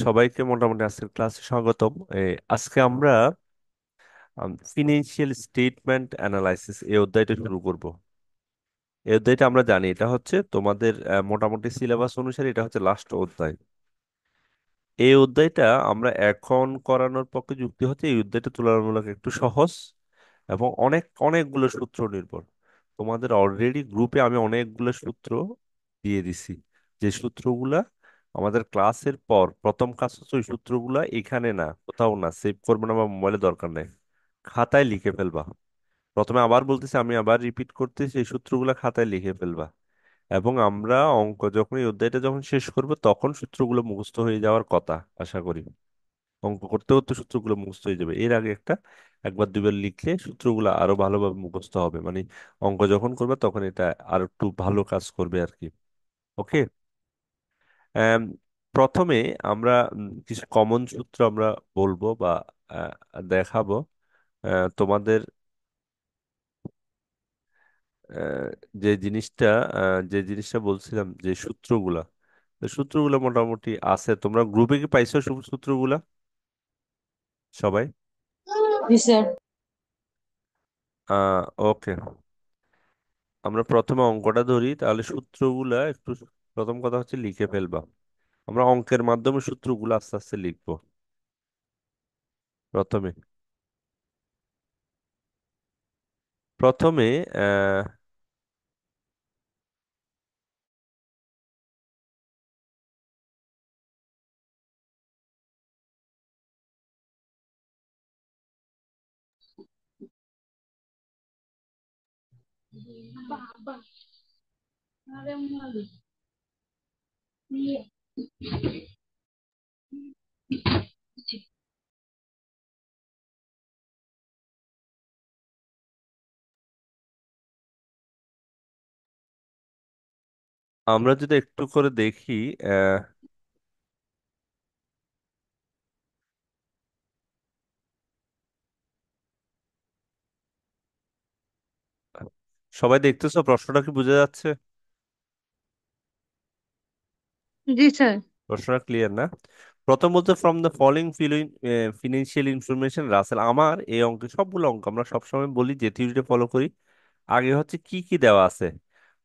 সবাইকে মোটামুটি আজকের ক্লাসে স্বাগতম। আজকে আমরা ফিনান্সিয়াল স্টেটমেন্ট অ্যানালাইসিস এই অধ্যায়টা শুরু করব। এই অধ্যায়টা আমরা জানি এটা হচ্ছে তোমাদের মোটামুটি সিলেবাস অনুসারে এটা হচ্ছে লাস্ট অধ্যায়। এই অধ্যায়টা আমরা এখন করানোর পক্ষে যুক্তি হচ্ছে এই অধ্যায়টা তুলনামূলক একটু সহজ এবং অনেকগুলো সূত্র নির্ভর। তোমাদের অলরেডি গ্রুপে আমি অনেকগুলো সূত্র দিয়ে দিছি, যে সূত্রগুলা আমাদের ক্লাসের পর প্রথম কাজ হচ্ছে ওই সূত্রগুলা এখানে না, কোথাও না, সেভ করবে না বা মোবাইলে দরকার নেই, খাতায় লিখে ফেলবা। প্রথমে আবার বলতেছি, আমি আবার রিপিট করতেছি, এই সূত্রগুলা খাতায় লিখে ফেলবা। এবং আমরা অঙ্ক যখন এই অধ্যায়টা যখন শেষ করবো তখন সূত্রগুলো মুখস্থ হয়ে যাওয়ার কথা আশা করি। অঙ্ক করতে করতে সূত্রগুলো মুখস্থ হয়ে যাবে, এর আগে একবার দুবার লিখলে সূত্রগুলো আরো ভালোভাবে মুখস্থ হবে, মানে অঙ্ক যখন করবে তখন এটা আর একটু ভালো কাজ করবে আর কি। ওকে। প্রথমে আমরা কিছু কমন সূত্র আমরা বলবো বা আহ, দেখাবো। তোমাদের আহ, যে জিনিসটা বলছিলাম, যে সূত্রগুলা, তো সূত্রগুলো মোটামুটি আছে, তোমরা গ্রুপে কি পাইছো সূত্রগুলা সবাই? জি স্যার। ওকে। আমরা প্রথমে অঙ্কটা ধরি, তাহলে সূত্রগুলা একটু, প্রথম কথা হচ্ছে লিখে ফেলবা। আমরা অঙ্কের মাধ্যমে সূত্রগুলো আস্তে আস্তে লিখবো। প্রথমে প্রথমে আহ আমরা যদি একটু করে দেখি, আহ সবাই দেখতেছো? প্রশ্নটা কি বোঝা যাচ্ছে? জি স্যার। প্রশ্নটা ক্লিয়ার না? প্রথম বলতে, from the following financial information Russell, আমার এই অঙ্কে সবগুলো অঙ্ক আমরা সবসময় বলি যে থিওরিটা ফলো করি। আগে হচ্ছে কি কি দেওয়া আছে,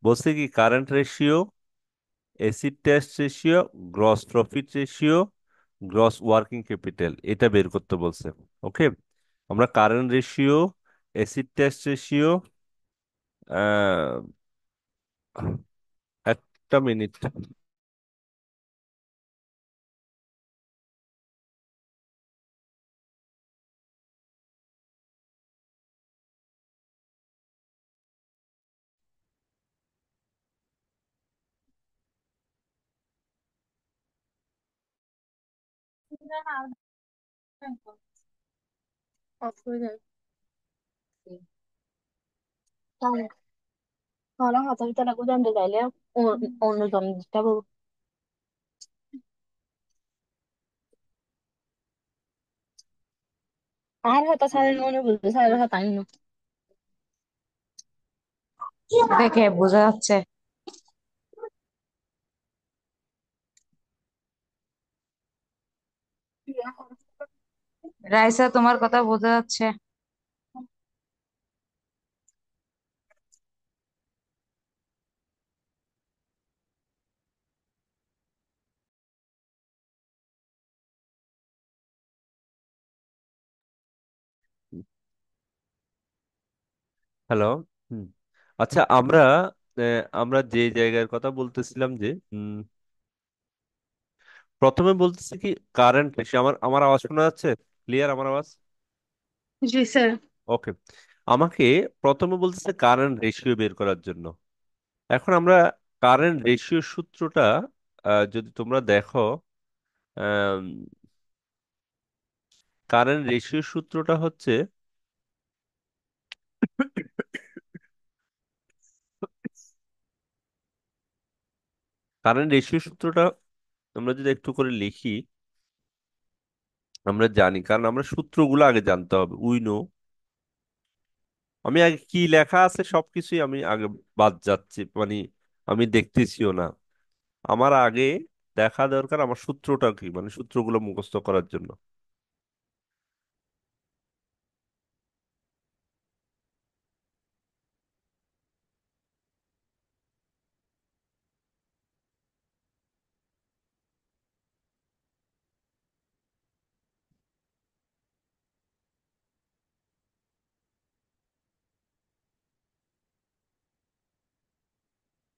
বলছে কি current ratio, acid test ratio, gross profit ratio, gross working capital, এটা বের করতে বলছে। ওকে। আমরা current ratio, acid test ratio, একটা minute, Tolong atau kita lakukan detailnya untuk dom tabu. আর হতা সাড়ে নয় বলতে সাড়ে সাত আইন দেখে বোঝা যাচ্ছে। রাইসা তোমার কথা বোঝা যাচ্ছে। হ্যালো। হুম। আচ্ছা, আমরা যে জায়গার কথা বলতেছিলাম, যে প্রথমে বলতেছি কি কারেন্ট রেশিও, আমার আমার আওয়াজ শোনা যাচ্ছে? ক্লিয়ার আমার আওয়াজ? জি স্যার। ওকে। আমাকে প্রথমে বলতেছে কারেন্ট রেশিও বের করার জন্য। এখন আমরা কারেন্ট রেশিও সূত্রটা যদি তোমরা দেখো, কারেন্ট রেশিও সূত্রটা হচ্ছে, কারেন্ট রেশিও সূত্রটা আমরা যদি একটু করে লিখি, আমরা জানি, কারণ আমরা সূত্রগুলো আগে জানতে হবে, উই নো। আমি আগে কি লেখা আছে সবকিছুই আমি আগে বাদ যাচ্ছি, মানে আমি দেখতেছিও না। আমার আগে দেখা দরকার আমার সূত্রটা কি, মানে সূত্রগুলো মুখস্থ করার জন্য।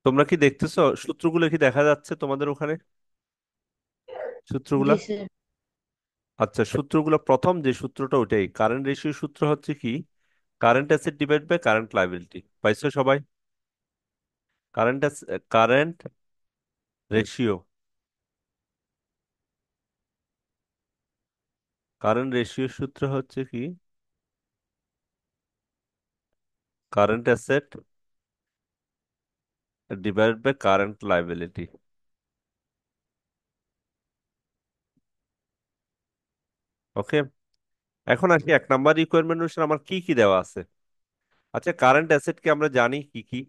তোমরা কি দেখতেছো সূত্রগুলো, কি দেখা যাচ্ছে তোমাদের ওখানে সূত্রগুলা? জি স্যার। আচ্ছা, সূত্রগুলো প্রথম যে সূত্রটা ওইটাই, কারেন্ট রেশিও সূত্র হচ্ছে কি, current asset divide by current liability. পাইছো সবাই? Current current ratio, current ratio সূত্র হচ্ছে কি, current asset divide by current liability. Okay, এখন আসি 1 নাম্বার রিকোয়ারমেন্ট অনুসারে আমার কি কি দেওয়া আছে। আচ্ছা, কারেন্ট অ্যাসেট কি আমরা জানি কি কি?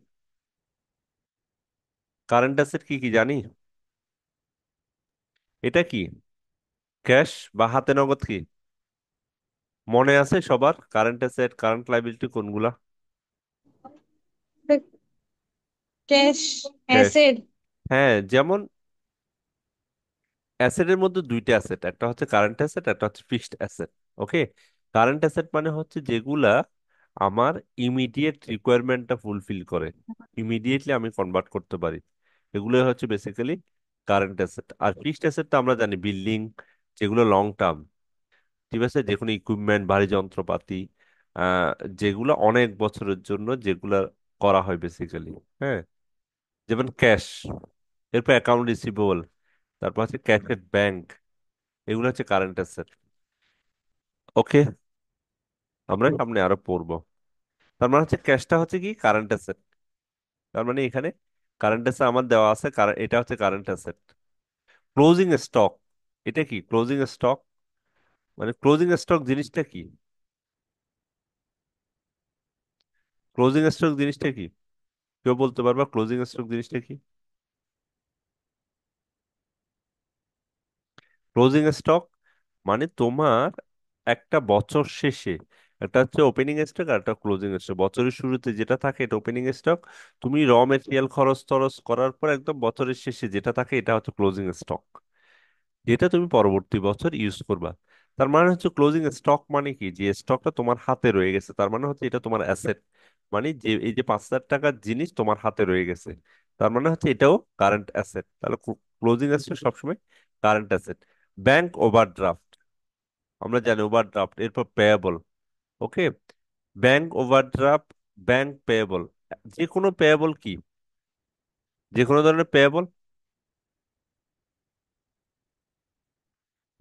কারেন্ট অ্যাসেট কি কি জানি? এটা কি, ক্যাশ বা হাতে নগদ কি? মনে আছে সবার কারেন্ট অ্যাসেট কারেন্ট লাইবিলিটি কোনগুলা? Cash, cash. অ্যাসেট। হ্যাঁ, যেমন অ্যাসেটের মধ্যে দুইটা অ্যাসেট, একটা হচ্ছে কারেন্ট অ্যাসেট, একটা হচ্ছে ফিক্সড অ্যাসেট। ওকে, কারেন্ট অ্যাসেট মানে হচ্ছে যেগুলা আমার ইমিডিয়েট রিকোয়ারমেন্টটা ফুলফিল করে, ইমিডিয়েটলি আমি কনভার্ট করতে পারি, এগুলো হচ্ছে বেসিক্যালি কারেন্ট অ্যাসেট। আর ফিক্সড অ্যাসেট তো আমরা জানি বিল্ডিং, যেগুলো লং টার্ম, ঠিক আছে, যে কোনো ইকুইপমেন্ট, ভারী যন্ত্রপাতি, আহ যেগুলো অনেক বছরের জন্য যেগুলা করা হয় বেসিক্যালি। হ্যাঁ, যেমন ক্যাশ, এরপর অ্যাকাউন্ট রিসিভেবল, তারপর হচ্ছে ক্যাশ এট ব্যাংক, এগুলো হচ্ছে কারেন্ট অ্যাসেট। ওকে, আমরা সামনে আরো পড়বো। তার মানে হচ্ছে ক্যাশটা হচ্ছে কি কারেন্ট অ্যাসেট, তার মানে এখানে কারেন্ট অ্যাসেট আমার দেওয়া আছে, এটা হচ্ছে কারেন্ট অ্যাসেট। ক্লোজিং স্টক, এটা কি ক্লোজিং স্টক, মানে ক্লোজিং স্টক জিনিসটা কি? ক্লোজিং স্টক জিনিসটা কি, কেউ বলতে পারবা ক্লোজিং স্টক জিনিসটা কি? ক্লোজিং স্টক মানে তোমার একটা বছর শেষে, একটা হচ্ছে ওপেনিং স্টক আর একটা ক্লোজিং স্টক। বছরের শুরুতে যেটা থাকে এটা ওপেনিং স্টক, তুমি র মেটেরিয়াল খরচ টরচ করার পর একদম বছরের শেষে যেটা থাকে এটা হচ্ছে ক্লোজিং স্টক, যেটা তুমি পরবর্তী বছর ইউজ করবা। তার মানে হচ্ছে ক্লোজিং স্টক মানে কি, যে স্টকটা তোমার হাতে রয়ে গেছে, তার মানে হচ্ছে এটা তোমার অ্যাসেট, মানে যে এই যে 5,000 টাকার জিনিস তোমার হাতে রয়ে গেছে, তার মানে হচ্ছে এটাও কারেন্ট অ্যাসেট। তাহলে ক্লোজিং অ্যাসেট সবসময় কারেন্ট অ্যাসেট। ব্যাংক ওভারড্রাফট, আমরা জানি ওভারড্রাফট, এরপর পেয়েবল। ওকে, ব্যাংক ওভারড্রাফট, ব্যাংক পেয়েবল, যে কোনো পেয়েবল কি, যে কোনো ধরনের পেয়েবল,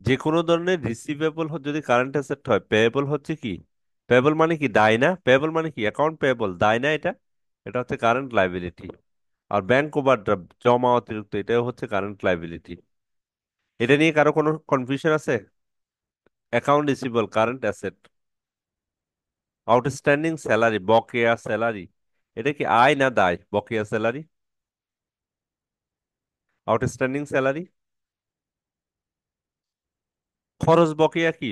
যে কোনো ধরনের রিসিভেবল যদি কারেন্ট অ্যাসেট হয়, পেয়েবল হচ্ছে কি, পেয়েবল মানে কি দায় না, পেয়েবল মানে কি অ্যাকাউন্ট পেয়েবল, দায় না এটা, এটা হচ্ছে কারেন্ট লাইবিলিটি। আর ব্যাংক ওভারড্রাফট জমা অতিরিক্ত, এটাও হচ্ছে কারেন্ট লাইবিলিটি। এটা নিয়ে কারো কোনো কনফিউশন আছে? Account receivable current asset. Outstanding salary, বকেয়া স্যালারি, এটা কি আয় না দায়? বকেয়া স্যালারি, আউটস্ট্যান্ডিং স্যালারি। খরচ বকেয়া কি,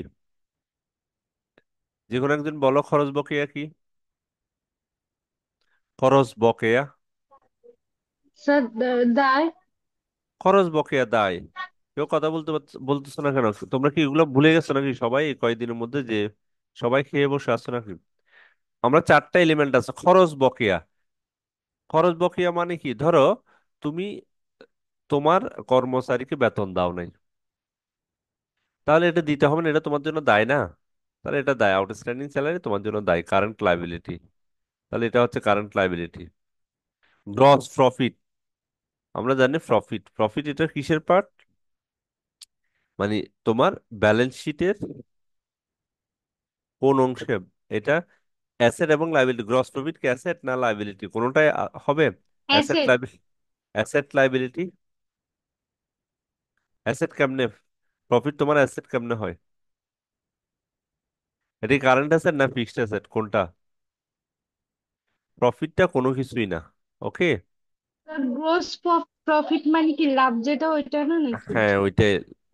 যে কোনো একজন বলো খরচ বকেয়া কি? খরচ বকেয়া, স্যার, দায়। খরচ বকেয়া দায়। কেউ কথা বলতেছো না কেন? তোমরা কি এগুলো ভুলে গেছো নাকি সবাই এই কয়েকদিনের মধ্যে, যে সবাই খেয়ে বসে আছো নাকি? আমরা চারটা এলিমেন্ট আছে খরচ বকেয়া। খরচ বকেয়া মানে কি, ধরো তুমি তোমার কর্মচারীকে বেতন দাও নাই, তাহলে এটা দিতে হবে না, এটা তোমার জন্য দায় না? তাহলে এটা দায়, আউটস্ট্যান্ডিং স্যালারি তোমার জন্য দায়, কারেন্ট লাইবিলিটি। তাহলে এটা হচ্ছে কারেন্ট লাইবিলিটি। গ্রস প্রফিট, আমরা জানি প্রফিট, প্রফিট এটা কিসের পার্ট, মানে তোমার ব্যালেন্স শিটের কোন অংশে? এটা অ্যাসেট এবং লাইবিলিটি। গ্রস প্রফিট কি অ্যাসেট না লাইবিলিটি, কোনোটাই হবে? Asset asset. Liability, asset liability. Asset কেমনে, প্রফিট তোমার অ্যাসেট কেমনে হয়? এটা কারেন্ট অ্যাসেট না ফিক্সড অ্যাসেট, কোনটা? প্রফিটটা কোনো কিছুই না। ওকে, গ্রোস প্রফিট মানে কি, লাভ যেটা ওইটা না নাকি? হ্যাঁ, ওইটাই।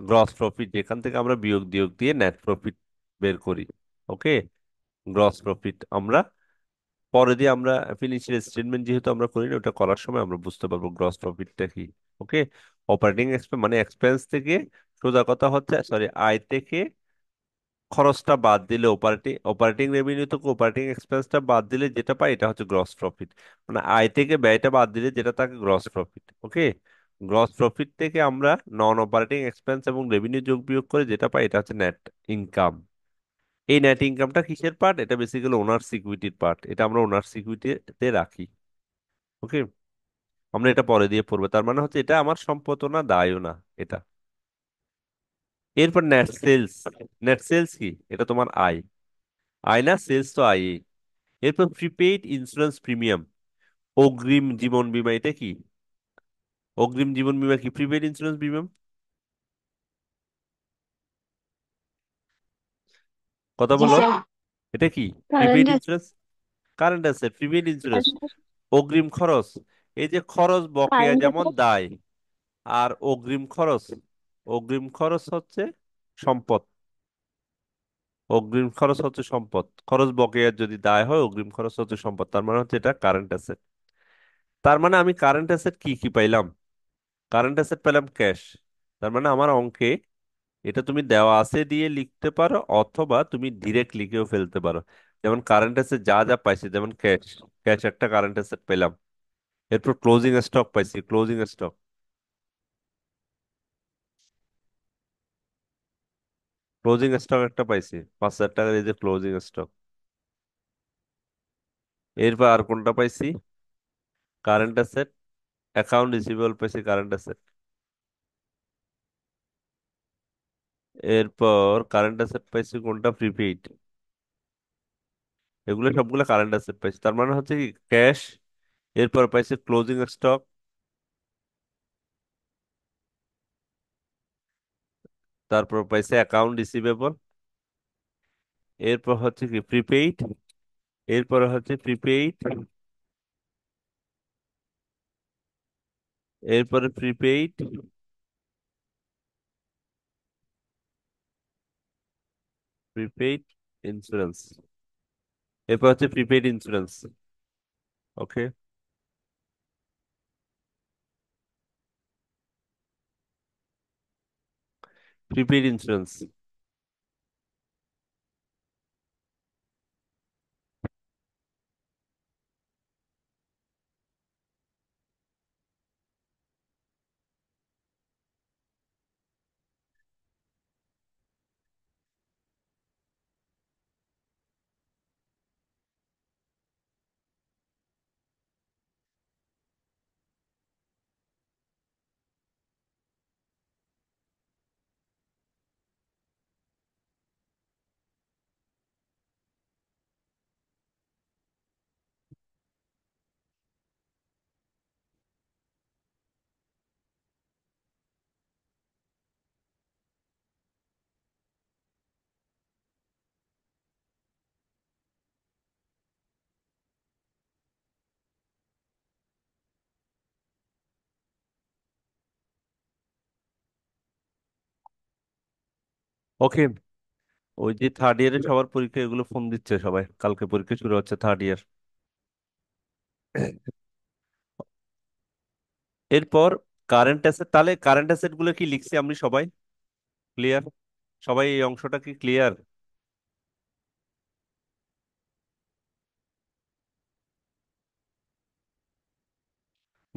গ্রস প্রফিট যেখান থেকে আমরা বিয়োগ টিয়োগ দিয়ে নেট প্রফিট বের করি। ওকে। গ্রস প্রফিট আমরা পরে দিয়ে আমরা ফিনান্সিয়াল স্টেটমেন্ট যেহেতু আমরা করি না, ওটা করার সময় আমরা বুঝতে পারবো গ্রস প্রফিটটা কি। ওকে। অপারেটিং এক্সপেন্স মানে এক্সপেন্স থেকে, সোজা কথা হচ্ছে, সরি, আয় থেকে খরচটা বাদ দিলে, অপারেটিং অপারেটিং রেভিনিউ থেকে অপারেটিং এক্সপেন্সটা বাদ দিলে যেটা পাই এটা হচ্ছে গ্রস প্রফিট। মানে আয় থেকে ব্যয়টা বাদ দিলে যেটা থাকে গ্রস প্রফিট। ওকে। গ্রস প্রফিট থেকে আমরা নন অপারেটিং এক্সপেন্স এবং রেভিনিউ যোগ বিয়োগ করে যেটা পাই এটা হচ্ছে নেট ইনকাম। এই নেট ইনকামটা কিসের পার্ট? এটা বেসিক্যালি ওনার সিকিউরিটির পার্ট, এটা আমরা ওনার সিকিউরিটিতে রাখি। ওকে। আমরা এটা পরে দিয়ে পড়বো, তার মানে হচ্ছে এটা আমার সম্পদও না দায়ও না এটা। এরপর নেট সেলস। নেট সেলস কি? এটা তোমার আয়। আয় না, সেলস তো আয়। এরপর প্রিপেইড ইন্স্যুরেন্স প্রিমিয়াম, অগ্রিম জীবন বীমা, এটা কি? অগ্রিম জীবন বীমা কি প্রিপেইড ইন্স্যুরেন্স প্রিমিয়াম? কথা জি বলো। স্যার। এটা কি prepaid current insurance? Current asset, prepaid insurance, current অগ্রিম খরচ। এই যে খরচ বকেয়া কারেন্ট যেমন দায়, আর অগ্রিম খরচ, অগ্রিম খরচ হচ্ছে সম্পদ। অগ্রিম খরচ হচ্ছে সম্পদ, খরচ বকেয়ার যদি দায় হয়, অগ্রিম খরচ হচ্ছে সম্পদ, তার মানে হচ্ছে এটা কারেন্ট অ্যাসেট। তার মানে আমি কারেন্ট অ্যাসেট কি কি পাইলাম? কারেন্ট অ্যাসেট পেলাম ক্যাশ। তার মানে আমার অঙ্কে এটা তুমি দেওয়া আছে দিয়ে লিখতে পারো, অথবা তুমি ডিরেক্ট লিখেও ফেলতে পারো। যেমন কারেন্ট অ্যাসেট যা যা পাইছি, যেমন ক্যাশ, ক্যাশ একটা কারেন্ট অ্যাসেট পেলাম। এরপর ক্লোজিং স্টক পাইছি, ক্লোজিং স্টক, ক্লোজিং স্টক একটা পাইছি, 5,000 টাকার, এই যে ক্লোজিং স্টক। এরপর আর কোনটা পাইছি? কারেন্ট অ্যাসেট, অ্যাকাউন্ট রিসিভেবল পাইছি কারেন্ট অ্যাসেট। এরপর কারেন্ট অ্যাসেট পাইছি কোনটা? প্রিপেইড। এগুলো সবগুলো কারেন্ট অ্যাসেট পাইছি, তার মানে হচ্ছে কি ক্যাশ, এরপর পাইছি ক্লোজিং স্টক, তারপর পাইছি অ্যাকাউন্ট রিসিভেবল, এরপর হচ্ছে কি প্রিপেইড, এরপর হচ্ছে প্রিপেইড, এরপরে প্রিপেইড, প্রিপেইড ইন্স্যুরেন্স, এরপর হচ্ছে prepaid insurance. Okay. Prepaid insurance. Okay. ওই যে থার্ড ইয়ারের সবার পরীক্ষা, এগুলো ফোন দিচ্ছে সবাই, কালকে পরীক্ষা শুরু হচ্ছে থার্ড ইয়ার। এরপর কারেন্ট অ্যাসেট, তাহলে কারেন্ট অ্যাসেট গুলো কি লিখছি আমি সবাই? ক্লিয়ার? সবাই এই অংশটা কি ক্লিয়ার?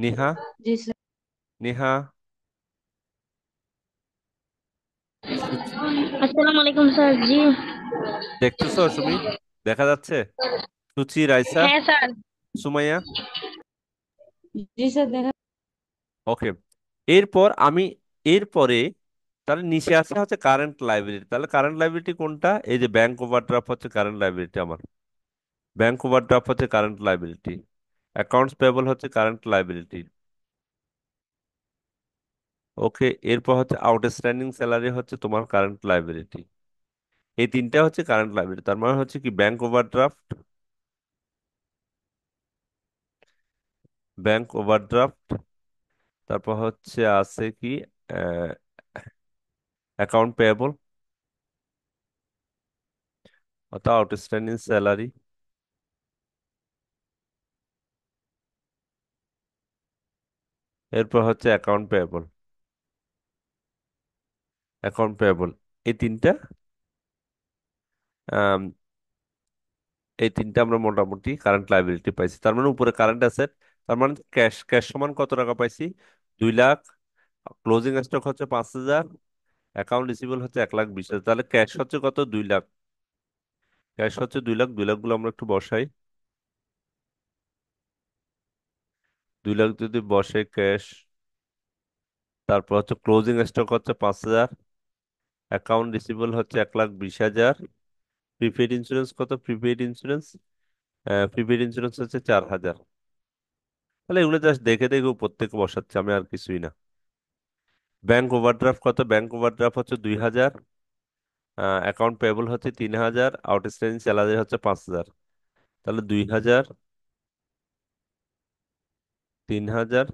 নিহা, জি স্যার। নিহা, সুচি, আসসালামু আলাইকুম স্যার। জি। দেখতেছো সুমি? দেখা যাচ্ছে? সুচি, রাইসা, হ্যাঁ স্যার। সুমাইয়া। জি স্যার দেখা। ওকে। এরপর আমি, এরপরে তাহলে নিচে আছে হচ্ছে কারেন্ট লাইবিলিটি। তাহলে কারেন্ট লাইবিলিটি কোনটা? এই যে ব্যাংক ওভারড্রাফট হচ্ছে কারেন্ট লাইবিলিটি আমার, ব্যাংক ওভারড্রাফট হচ্ছে কারেন্ট লাইবিলিটি, অ্যাকাউন্টস পেয়েবল হচ্ছে কারেন্ট লাইবিলিটি। ওকে। এরপর হচ্ছে আউটস্ট্যান্ডিং স্যালারি হচ্ছে তোমার কারেন্ট লাইবিলিটি। এই তিনটা হচ্ছে কারেন্ট লাইবিলিটি, তার মানে হচ্ছে কি ব্যাংক ওভারড্রাফট, ব্যাংক ওভারড্রাফট, তারপর হচ্ছে আছে কি অ্যাকাউন্ট পেয়েবল অর্থাৎ আউটস্ট্যান্ডিং স্যালারি। এরপর হচ্ছে অ্যাকাউন্ট পেয়েবল। অ্যাকাউন্ট পেয়েবল এই তিনটা, আম, এই তিনটা আমরা মোটামুটি কারেন্ট লাইবিলিটি পাইছি। তার মানে উপরে কারেন্ট অ্যাসেট, তার মানে ক্যাশ, ক্যাশ সমান কত টাকা পাইছি? 2 লাখ। ক্লোজিং স্টক হচ্ছে 5,000। অ্যাকাউন্ট রিসিভেবল হচ্ছে 1,20,000। তাহলে ক্যাশ হচ্ছে কত? 2 লাখ। ক্যাশ হচ্ছে 2 লাখ। 2 লাখ গুলো আমরা একটু বসাই। 2 লাখ যদি বসে ক্যাশ, তারপর হচ্ছে ক্লোজিং স্টক হচ্ছে 5,000। অ্যাকাউন্ট রিসিভেবল হচ্ছে 1,20,000। প্রিপেইড ইন্স্যুরেন্স কত? প্রিপেইড ইন্স্যুরেন্স, প্রিপেইড ইন্স্যুরেন্স হচ্ছে 4,000। তাহলে এগুলো জাস্ট দেখে দেখে উপর থেকে বসাচ্ছে, আমি আর কিছুই না। ব্যাংক ওভারড্রাফট কত? ব্যাংক ওভারড্রাফট হচ্ছে 2,000। অ্যাকাউন্ট পেয়েবল হচ্ছে 3,000। আউটস্ট্যান্ডিং স্যালারি হচ্ছে 5,000। তাহলে 2,000, 3,000,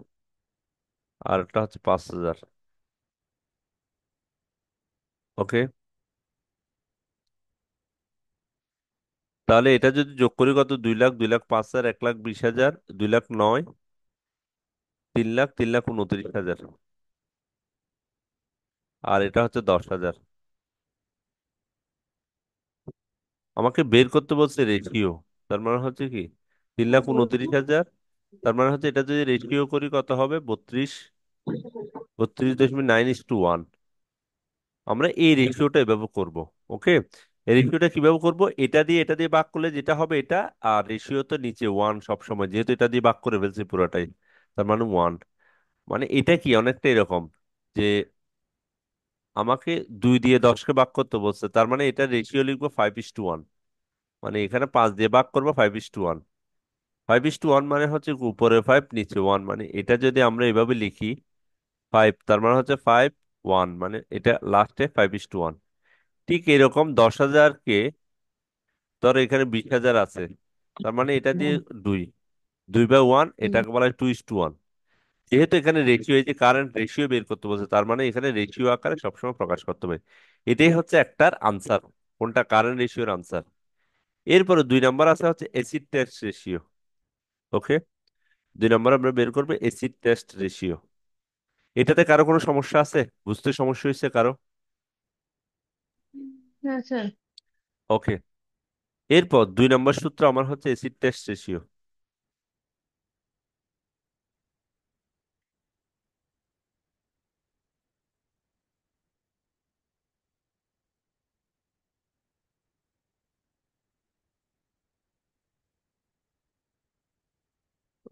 আর একটা হচ্ছে 5,000। ওকে। তাহলে এটা যদি যোগ করি কত? 2 লাখ, 2 লাখ 5,000, 1,20,000, 2,09,000, 3 লাখ, 3,29,000, আর এটা হচ্ছে 10,000। আমাকে বের করতে বলছে রেশিও। তার মানে হচ্ছে কি 3,29,000। তার মানে হচ্ছে এটা যদি রেশিও করি কত হবে? 32, 32.9:1। আমরা এই রেশিওটা এভাবে করব। ওকে। এই রেশিওটা কিভাবে করব? এটা দিয়ে ভাগ করলে যেটা হবে এটা, আর রেশিও তো নিচে 1 সব সময়, যেহেতু এটা দিয়ে ভাগ করে ফেলছি পুরোটাই, তার মানে 1। মানে এটা কি অনেকটা এরকম যে আমাকে 2 দিয়ে 10কে ভাগ করতে বলছে, তার মানে এটা রেশিও লিখবো 5:1। মানে এখানে 5 দিয়ে ভাগ করবো 5:1। 5:1 মানে হচ্ছে উপরে 5 নিচে 1, মানে এটা যদি আমরা এভাবে লিখি 5, তার মানে হচ্ছে 5:1, মানে এটা লাস্টে 5:1। ঠিক এরকম 10,000কে, ধর এখানে 20,000 আছে, তার মানে এটা দিয়ে 2, 2/1, এটাকে বলা হয় 2:1। যেহেতু এখানে রেশিও, এই যে কারেন্ট রেশিও বের করতে বলছে, তার মানে এখানে রেশিও আকারে সবসময় প্রকাশ করতে হবে। এটাই হচ্ছে একটার আনসার। কোনটা? কারেন্ট রেশিওর আনসার। এরপরে 2 নাম্বার আছে হচ্ছে acid test ratio. Okay. 2 number আমরা বের করবো অ্যাসিড টেস্ট রেশিও। এটাতে কারো কোনো সমস্যা আছে? বুঝতে সমস্যা হয়েছে কারো? হ্যাঁ স্যার। ওকে। এরপর 2 নাম্বার সূত্র আমার হচ্ছে acid test ratio.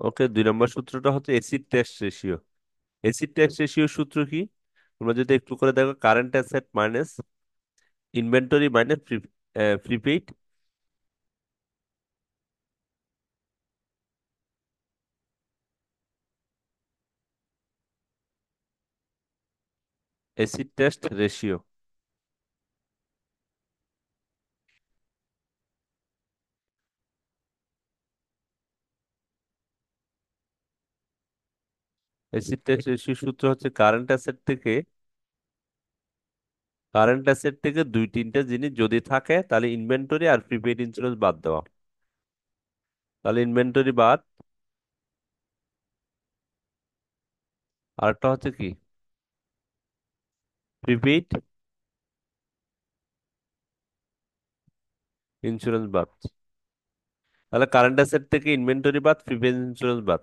Okay. 2 number সূত্রটা হচ্ছে acid test ratio. Acid test রেশিওর সূত্র কি? তোমরা যদি একটু করে দেখো, current asset minus inventory minus prepaid. Acid test ratio. Acid test রেশিওর সূত্র হচ্ছে কারেন্ট অ্যাসেট থেকে 2-3টা জিনিস যদি থাকে তাহলে ইনভেন্টরি আর প্রিপেইড ইন্স্যুরেন্স বাদ দেওয়া। তাহলে ইনভেন্টরি বাদ, আর একটা হচ্ছে কি? প্রিপেইড ইন্স্যুরেন্স বাদ। তাহলে কারেন্ট অ্যাসেট থেকে ইনভেন্টরি বাদ, প্রিপেইড ইন্স্যুরেন্স বাদ।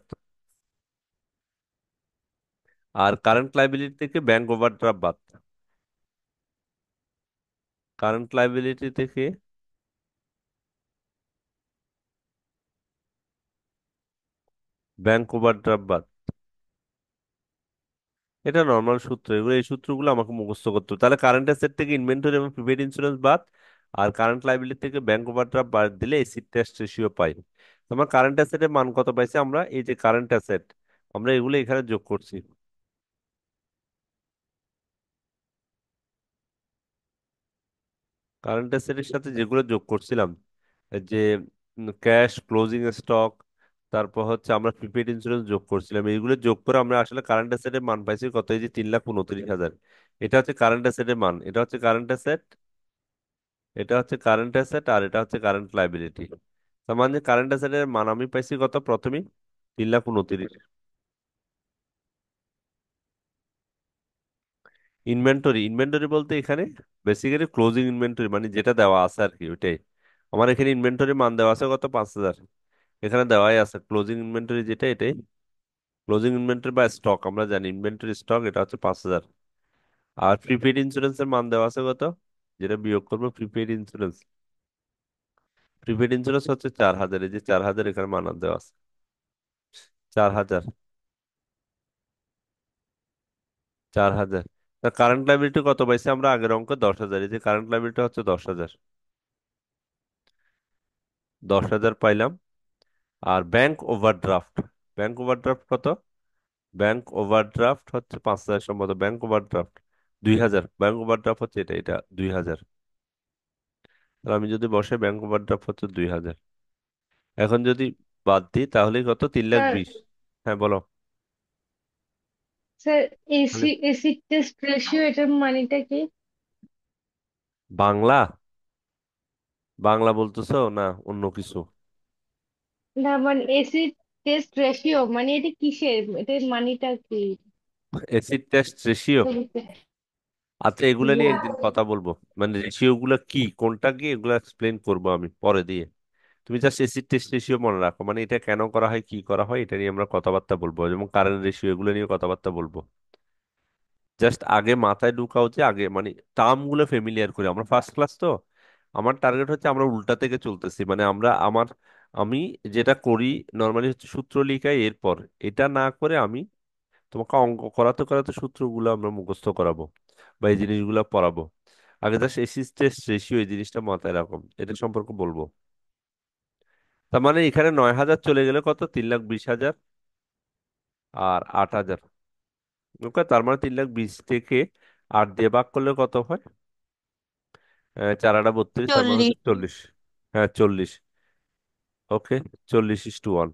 আর কারেন্ট লাইবিলিটি থেকে ব্যাংক ওভারড্রাফট বাদ। কারেন্ট লাইবিলিটি থেকে ব্যাংক ওভারড্রাফট বাদ। এটা নর্মাল সূত্র, এগুলো এই সূত্রগুলো আমাকে মুখস্থ করতে হবে। তাহলে কারেন্ট অ্যাসেট থেকে ইনভেন্টরি এবং প্রিপেইড ইন্স্যুরেন্স বাদ, আর কারেন্ট লাইবিলিটি থেকে ব্যাংক ওভারড্রাফট বাদ দিলে এসিড টেস্ট রেশিও পাই। তোমার কারেন্ট অ্যাসেটের মান কত পাইছি আমরা? এই যে কারেন্ট অ্যাসেট, আমরা এগুলো এখানে যোগ করছি। কারেন্ট অ্যাসেটের সাথে যেগুলো যোগ করছিলাম, এই যে ক্যাশ, ক্লোজিং স্টক, তারপর হচ্ছে আমরা প্রিপেড ইন্স্যুরেন্স যোগ করছিলাম, এইগুলো যোগ করে আমরা আসলে কারেন্ট অ্যাসেটের মান পাইছি কত, এই যে 3,29,000। এটা হচ্ছে কারেন্ট অ্যাসেটের মান, এটা হচ্ছে কারেন্ট অ্যাসেট, এটা হচ্ছে কারেন্ট অ্যাসেট, আর এটা হচ্ছে কারেন্ট লাইবিলিটি। তার মানে কারেন্ট অ্যাসেটের মান আমি পাইছি কত প্রথমেই, 3,29,000। ইনভেন্টরি, ইনভেন্টরি বলতে এখানে বেসিক্যালি ক্লোজিং ইনভেন্টরি, মানে যেটা দেওয়া আছে আর কি ওইটাই। আমার এখানে ইনভেন্টরি মান দেওয়া আছে কত, 5,000। এখানে দেওয়াই আছে ক্লোজিং ইনভেন্টরি যেটা, এটাই ক্লোজিং ইনভেন্টরি বা স্টক, আমরা জানি ইনভেন্টরি স্টক, এটা হচ্ছে 5,000। আর প্রিপেড ইন্স্যুরেন্সের মান দেওয়া আছে কত, যেটা বিয়োগ করবো প্রিপেড ইন্স্যুরেন্স, প্রিপেড ইন্স্যুরেন্স হচ্ছে 4,000, এই যে 4,000 এখানে মান দেওয়া আছে, 4,000, 4,000। তা কারেন্ট লাইবিলিটি কত পাইছে আমরা, আগের অঙ্ক 10,000, এই যে কারেন্ট লাইবিলিটি হচ্ছে 10,000, 10,000 পাইলাম। আর ব্যাংক ওভারড্রাফট, ব্যাংক ওভারড্রাফট কত, ব্যাংক ওভারড্রাফট হচ্ছে 5,000 সম্ভবত, ব্যাংক ওভারড্রাফট 2,000, ব্যাংক ওভারড্রাফট হচ্ছে এটা, এটা 2,000। তাহলে আমি যদি বসে ব্যাংক ওভারড্রাফট হচ্ছে 2,000, এখন যদি বাদ দিই তাহলে কত, 3,20,000। স্যার, হ্যাঁ বলো। স্যার, তাহলে এসিড টেস্ট রেশিও এটার মানেটা কি? বাংলা, বাংলা বলতেছো না অন্য কিছু? না মানে এসিড টেস্ট রেশিও মানে এটা কিসের, এটার মানেটা কি? অ্যাসিড টেস্ট রেশিও, আচ্ছা এগুলা নিয়ে একদিন কথা বলবো। মানে রেশিও গুলা কি, কোনটা কি, এগুলো এক্সপ্লেন করবো আমি পরে দিয়ে। তুমি জাস্ট এসিড টেস্ট রেশিও মনে রাখো, মানে এটা কেন করা হয়, কি করা হয়, এটা নিয়ে আমরা কথাবার্তা বলবো, যেমন কারেন্ট রেশিও, এগুলো নিয়ে কথাবার্তা বলবো। জাস্ট আগে মাথায় ঢুকাও যে আগে মানে টার্ম গুলো ফেমিলিয়ার করি, আমরা ফার্স্ট ক্লাস তো। আমার টার্গেট হচ্ছে আমরা উল্টা থেকে চলতেছি, মানে আমি যেটা করি নর্মালি হচ্ছে সূত্র লিখাই, এরপর এটা না করে আমি তোমাকে অঙ্ক করাতে করাতে সূত্রগুলো আমরা মুখস্থ করাবো বা এই জিনিসগুলো পড়াবো। আগে জাস্ট এসিড টেস্ট রেশিও এই জিনিসটা মাথায় রাখো, এটা সম্পর্কে বলবো। তার মানে এখানে 9,000 চলে গেলে কত, 3,20,000 আর 8,000। ওকে, তার মানে 3,20,000 থেকে 8 দিয়ে ভাগ করলে কত হয়, 4 8 32, তার মানে হচ্ছে 40। 40। হ্যাঁ 40। ওকে, 40:1।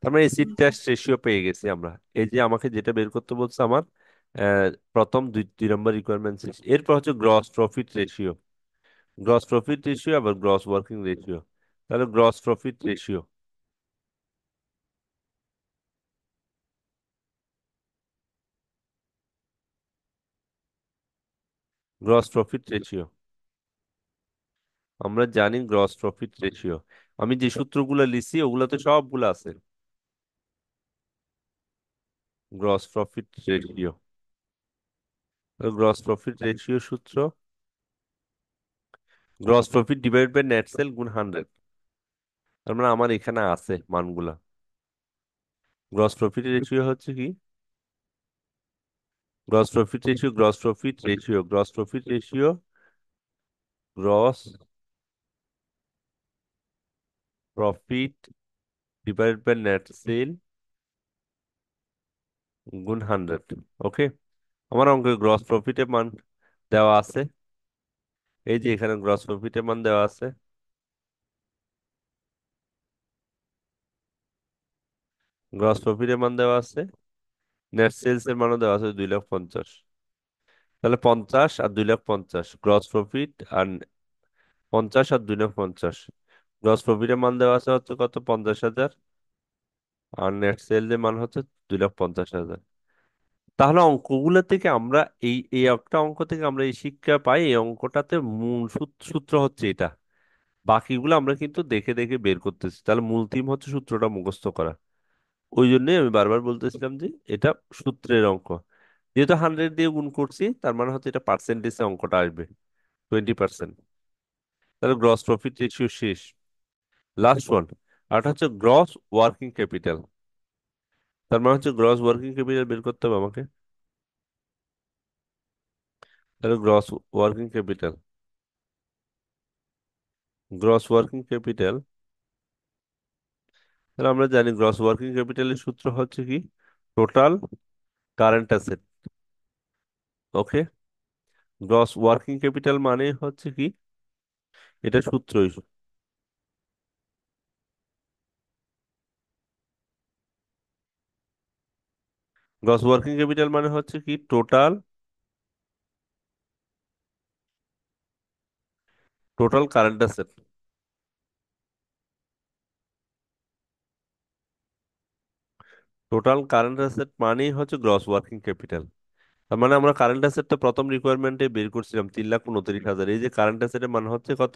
তার মানে এসিড টেস্ট রেশিও পেয়ে গেছি আমরা। এই যে আমাকে যেটা বের করতে বলছে আমার প্রথম দুই দুই নম্বর রিকোয়ারমেন্ট, এরপর হচ্ছে gross profit ratio, gross profit ratio আবার গ্রস ওয়ার্কিং রেশিও। তাহলে gross profit ratio, gross profit ratio, আমরা জানি গ্রস প্রফিট রেশিও। আমি যে সূত্রগুলো লিখছি ওগুলোতে সবগুলো আছে, gross profit ratio, gross profit ratio সূত্র, gross profit divide by net sale গুণ 100। তার মানে আমার এখানে আছে মানগুলা। গ্রস প্রফিট রেশিও হচ্ছে কি, gross profit ratio, gross profit ratio, gross profit ratio, gross profit divide by net sale গুণ 100। ওকে, আমার অঙ্কে গ্রস প্রফিটের মান দেওয়া আছে, এই যে এখানে গ্রস প্রফিটের মান দেওয়া আছে, গ্রস প্রফিটের মান দেওয়া আছে, নেট সেলস এর মানও দেওয়া আছে 2,50,000। তাহলে 50 আর 2,50,000 গ্রস প্রফিট, আর 50 আর 2,50,000 গ্রস প্রফিটের মান দেওয়া আছে হচ্ছে কত, 50,000, আর নেট সেল এর মান হচ্ছে 2,50,000। তাহলে অঙ্কগুলো থেকে আমরা এই এই একটা অঙ্ক থেকে আমরা এই শিক্ষা পাই, এই অঙ্কটাতে মূল সূত্র হচ্ছে এটা, বাকিগুলো আমরা কিন্তু দেখে দেখে বের করতেছি। তাহলে মূল থিম হচ্ছে সূত্রটা মুখস্থ করা। ওই জন্যই আমি বারবার বলতেছিলাম যে এটা সূত্রের অঙ্ক। যেহেতু 100 দিয়ে গুণ করছি, তার মানে হচ্ছে এটা পার্সেন্টেজে অঙ্কটা আসবে, 20%। তাহলে গ্রস প্রফিট রেশিও শেষ। লাস্ট ওয়ান, আর এটা হচ্ছে গ্রস ওয়ার্কিং ক্যাপিটাল। তার মানে হচ্ছে গ্রস ওয়ার্কিং ক্যাপিটাল বের করতে হবে আমাকে। তাহলে gross working capital, gross working capital, তাহলে আমরা জানি গ্রস ওয়ার্কিং ক্যাপিটালের সূত্র হচ্ছে কি, টোটাল কারেন্ট অ্যাসেট। ওকে, গ্রস ওয়ার্কিং ক্যাপিটাল মানে হচ্ছে কি, এটা সূত্রই, গ্রস ওয়ার্কিং ক্যাপিটাল মানে হচ্ছে কি total, total current asset. Total current asset মানেই হচ্ছে গ্রস ওয়ার্কিং ক্যাপিটাল। তার মানে আমরা কারেন্ট অ্যাসেটটা প্রথম রিকোয়ারমেন্টে বের করছিলাম 3,29,000। এই যে কারেন্ট অ্যাসেটের মান হচ্ছে কত,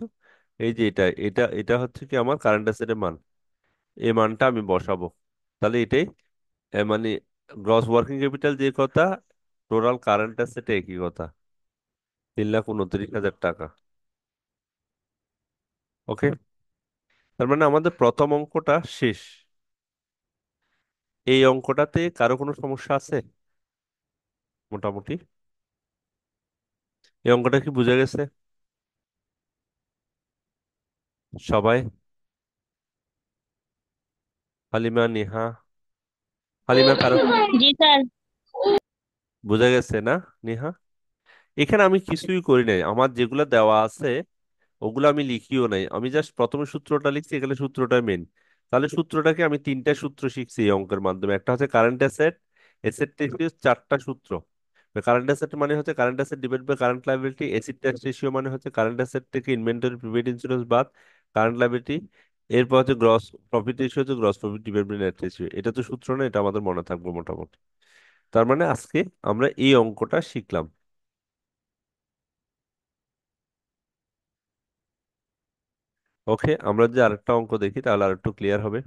এই যে এটা হচ্ছে কি আমার কারেন্ট অ্যাসেটের মান। এই মানটা আমি বসাবো। তাহলে এটাই মানে গ্রস ওয়ার্কিং ক্যাপিটাল যে কথা, টোটাল কারেন্ট অ্যাসেট একই কথা, 3,29,000 টাকা। ওকে, তার মানে আমাদের প্রথম অঙ্কটা শেষ। এই অঙ্কটাতে কারো কোনো সমস্যা আছে মোটামুটি? এই অঙ্কটা কি বুঝা গেছে সবাই? হালিমা, নেহা, হালিমা কারো জি স্যার। বুঝা গেছে না? নেহা, এখানে আমি কিছুই করি নাই, আমার যেগুলো দেওয়া আছে ওগুলো আমি লিখিও নাই, আমি জাস্ট প্রথমে সূত্রটা লিখছি, এখানে সূত্রটা মেন। তাহলে সূত্রটাকে আমি তিনটা সূত্র শিখছি এই অঙ্কের মাধ্যমে। একটা হচ্ছে কারেন্ট অ্যাসেট, অ্যাসেট রেশিও, চারটা সূত্র। কারেন্ট অ্যাসেট মানে হচ্ছে current asset divide by current liability, acid ট্যাক্স রেশিও মানে হচ্ছে কারেন্ট অ্যাসেট থেকে ইনভেন্টরি প্রিপেইড ইন্স্যুরেন্স বাদ কারেন্ট লাইবিলিটি। এরপর হচ্ছে গ্রস প্রফিট রেশিও, হচ্ছে gross profit divide by net ratio. এটা তো সূত্র না, এটা আমাদের মনে থাকবে মোটামুটি। তার মানে আজকে আমরা এই অঙ্কটা শিখলাম। ওকে, আমরা যদি আরেকটা অঙ্ক দেখি তাহলে আরেকটু ক্লিয়ার হবে।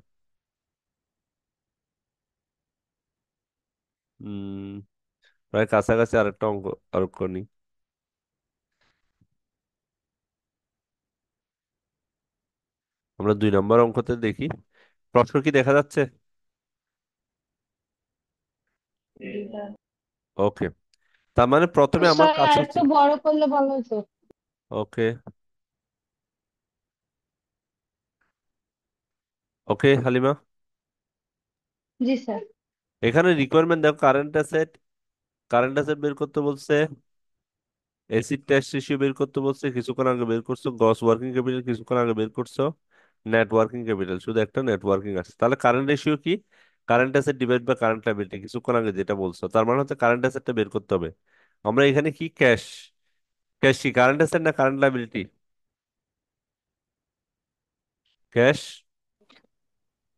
উম প্রায় কাছাকাছি আরেকটা অঙ্ক অঙ্ক নিই। আমরা 2 নম্বর অঙ্কতে দেখি, প্রশ্ন কি দেখা যাচ্ছে? ওকে, তার মানে প্রথমে আমার স্যার কাজ আর হচ্ছে। একটু বড় করলে ভালো হতো। ওকে, ওকে হালিমা, জি স্যার। এখানে রিকোয়ারমেন্ট দেখো, কারেন্ট অ্যাসেট, কারেন্ট অ্যাসেট বের করতে বলছে, অ্যাসিড টেস্ট রেশিও বের করতে বলছে, কিছুক্ষণ আগে বের করছো, গ্রস ওয়ার্কিং ক্যাপিটাল কিছুক্ষণ আগে বের করছো, নেট ওয়ার্কিং ক্যাপিটাল শুধু একটা নেট ওয়ার্কিং আছে। তাহলে কারেন্ট রেশিও কি? Current asset divide by current liability, কিছুক্ষণ আগে যেটা বলছো। তার মানে হচ্ছে কারেন্ট অ্যাসেটটা বের করতে হবে। আমরা এখানে কি ক্যাশ, ক্যাশ কি কারেন্ট অ্যাসেট না current liability? Cash,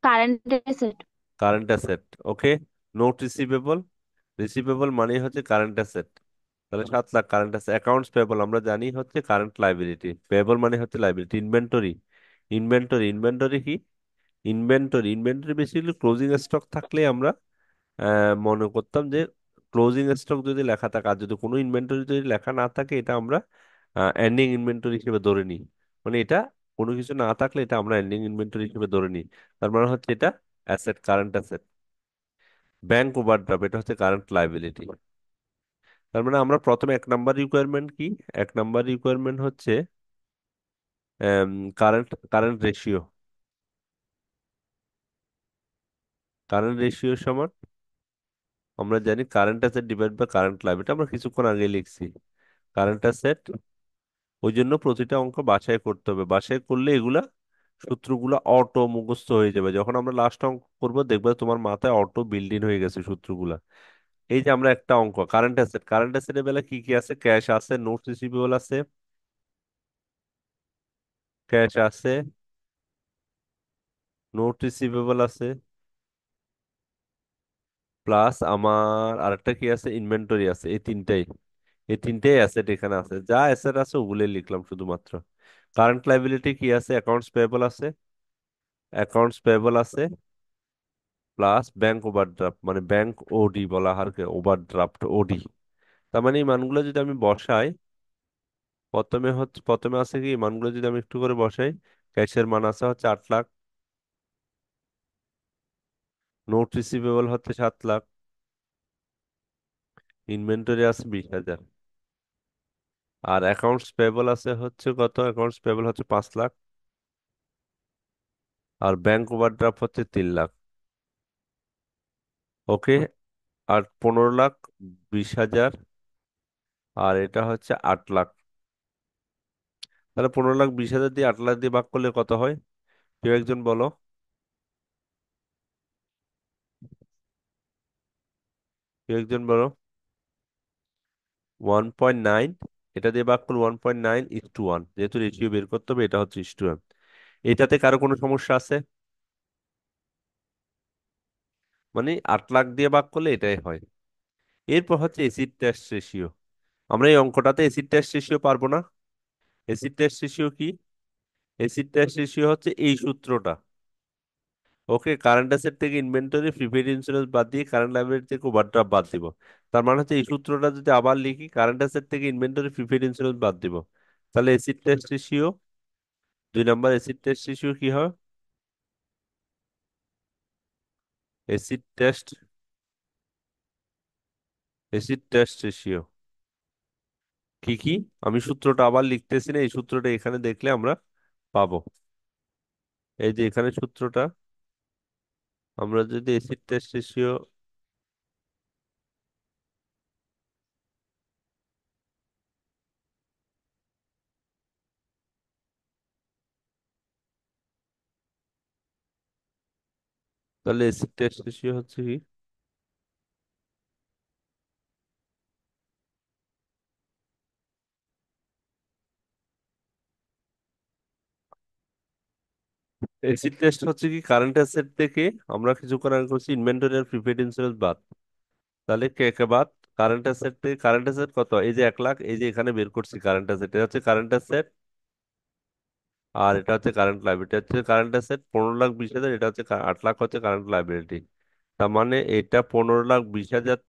current asset. Current asset. Okay, note receivable, receivable মানে হচ্ছে কারেন্ট অ্যাসেট। তাহলে 7 lakh current asset. Accounts payable আমরা জানি হচ্ছে কারেন্ট লাইবিলিটি, পেয়েবল মানে হচ্ছে লাইবিলিটি। ইনভেন্টরি, ইনভেন্টরি কি? ইনভেন্টরি বেসিক্যালি ক্লোজিং স্টক থাকলে আমরা মনে করতাম যে ক্লোজিং স্টক যদি লেখা থাকে, আর যদি কোনো ইনভেন্টরি যদি লেখা না থাকে, এটা আমরা এন্ডিং ইনভেন্টরি হিসেবে ধরে নিই। মানে এটা কোনো কিছু না থাকলে এটা আমরা এন্ডিং ইনভেন্টরি হিসেবে ধরে নিই। তার মানে হচ্ছে এটা asset, current asset. Bank overdraft এটা হচ্ছে কারেন্ট লাইবিলিটি। তার মানে আমরা প্রথমে 1 নম্বর রিকোয়ারমেন্ট কি? 1 নম্বর রিকোয়ারমেন্ট হচ্ছে current current ratio. Current ratio সমান আমরা জানি current asset divide by current liability, আমরা কিছুক্ষণ আগে লিখছি কারেন্ট অ্যাসেট। ওই জন্য প্রতিটা অঙ্ক বাছাই করতে হবে, বাছাই করলে এগুলা সূত্রগুলো অটো মুখস্থ হয়ে যাবে। যখন আমরা লাস্ট অঙ্ক করবো দেখবে তোমার মাথায় অটো বিল্ডিং হয়ে গেছে সূত্রগুলা। এই যে আমরা একটা অঙ্ক কারেন্ট অ্যাসেট, কারেন্ট অ্যাসেটের বেলা কি কি আছে? ক্যাশ আছে, নোট রিসিভেবল আছে, ক্যাশ আছে, নোট রিসিভেবল আছে, প্লাস আমার আরেকটা কি আছে, ইনভেন্টরি আছে। এই তিনটাই অ্যাসেট এখানে আছে। যা অ্যাসেট আছে ওগুলোই লিখলাম শুধুমাত্র। কারেন্ট লাইবিলিটি কি আছে? অ্যাকাউন্টস পেয়েবল আছে, অ্যাকাউন্টস পেয়েবল আছে, প্লাস ব্যাংক ওভারড্রাফট মানে ব্যাংক ওডি বলা হয়, ওভারড্রাফট ওডি। তার মানে এই মানগুলো যদি আমি বসাই, প্রথমে আছে কি, এই মানগুলো যদি আমি একটু করে বসাই, ক্যাশের মান আছে হচ্ছে 8 লাখ, নোট রিসিভেবল হচ্ছে 7 লাখ, ইনভেন্টরি আছে 20,000, আর অ্যাকাউন্টস পেয়েবল আছে হচ্ছে কত? অ্যাকাউন্টস পেয়েবল হচ্ছে 5 লাখ, আর ব্যাংক ওভারড্রাফট হচ্ছে 3 লাখ। ওকে, আর 15,20,000, আর এটা হচ্ছে 8 লাখ। তাহলে 15,20,000 দিয়ে 8 লাখ দিয়ে ভাগ করলে কত হয়? কেউ একজন বলো। কেউ একজন বলো। 1.9, এটা দিয়ে ভাগ করলে 1.9:1, যেহেতু রেশিও বের করতে হবে, এটা হচ্ছে 1:1। এটাতে কারো কোনো সমস্যা আছে? মানে 8 লাখ দিয়ে ভাগ করলে এটাই হয়। এরপর হচ্ছে এসিড টেস্ট রেশিও। আমরা এই অঙ্কটাতে এসিড টেস্ট রেশিও পারবো না। এসিড টেস্ট রেশিও কি? এসিড টেস্ট রেশিও হচ্ছে এই সূত্রটা। ওকে, কারেন্ট অ্যাসেট থেকে ইনভেন্টরি, প্রিপেইড ইন্স্যুরেন্স বাদ দিয়ে কারেন্ট লাইবিলিটি থেকে ওভারড্রাফট বাদ দিব। তার মানে হচ্ছে এই সূত্রটা যদি আবার লিখি, কারেন্ট অ্যাসেট থেকে ইনভেন্টরি, প্রিপেইড ইন্স্যুরেন্স বাদ দিব, তাহলে acid test ratio, 2 number acid test ratio কি হয়? Acid test, acid test ratio কি কি? আমি সূত্রটা আবার লিখতেছি না, এই সূত্রটা এখানে দেখলে আমরা পাবো। এই যে এখানে সূত্রটা, আমরা যদি এসিড টেস্ট রেশিও, তাহলে এসিড টেস্ট রেশিও হচ্ছে কি? এসিড টেস্ট হচ্ছে কি, কারেন্ট অ্যাসেট থেকে আমরা কিছু করার করছি ইনভেন্টরি আর প্রিপেইড ইন্স্যুরেন্স বাদ। তাহলে কে কে বাদ? কারেন্ট অ্যাসেট থেকে, কারেন্ট অ্যাসেট কত, এই যে 1 লাখ, এই যে এখানে বের করছি কারেন্ট অ্যাসেট, এটা হচ্ছে কারেন্ট অ্যাসেট। আর এটা হচ্ছে কারেন্ট লাইবিলিটি, হচ্ছে কারেন্ট অ্যাসেট 15,20,000, এটা হচ্ছে 8 লাখ হচ্ছে কারেন্ট লাইবিলিটি। তার মানে এটা 15,20,000